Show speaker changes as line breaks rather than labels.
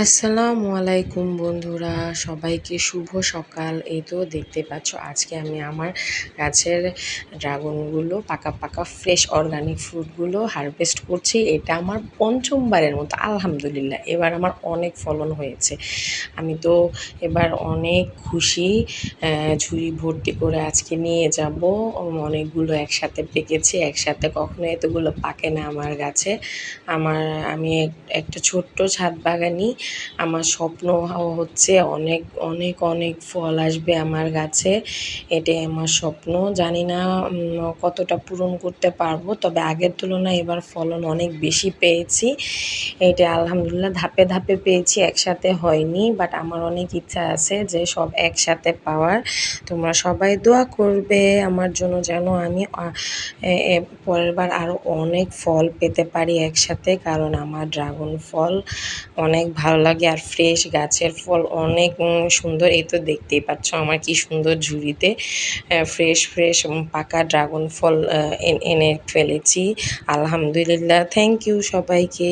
আসসালামু আলাইকুম বন্ধুরা, সবাইকে শুভ সকাল। এই তো দেখতে পাচ্ছ, আজকে আমি আমার গাছের ড্রাগনগুলো পাকা পাকা ফ্রেশ অর্গানিক ফ্রুটগুলো হারভেস্ট করছি। এটা আমার পঞ্চমবারের মতো, আলহামদুলিল্লাহ। এবার আমার অনেক ফলন হয়েছে। আমি তো এবার অনেক খুশি। ঝুড়ি ভর্তি করে আজকে নিয়ে যাব। অনেকগুলো একসাথে পেকেছে, একসাথে কখনো এতগুলো পাকে না আমার গাছে। আমি একটা ছোট্ট ছাদ বাগানি। আমার স্বপ্ন হচ্ছে অনেক অনেক অনেক ফল আসবে আমার গাছে। এটাই আমার স্বপ্ন। জানি না কতটা পূরণ করতে পারবো, তবে আগের তুলনায় এবার ফলন অনেক বেশি পেয়েছি। এটা আলহামদুলিল্লাহ ধাপে ধাপে পেয়েছি, একসাথে হয়নি। বাট আমার অনেক ইচ্ছা আছে যে সব একসাথে পাওয়ার। তোমরা সবাই দোয়া করবে আমার জন্য, যেন আমি পরের বার আরও অনেক ফল পেতে পারি একসাথে। কারণ আমার ড্রাগন ফল অনেক ভালো লাগে, আর ফ্রেশ গাছের ফল অনেক সুন্দর। এই তো দেখতেই পাচ্ছ আমার কি সুন্দর ঝুড়িতে ফ্রেশ ফ্রেশ পাকা ড্রাগন ফল এনে ফেলেছি। আলহামদুলিল্লাহ, থ্যাংক ইউ সবাইকে।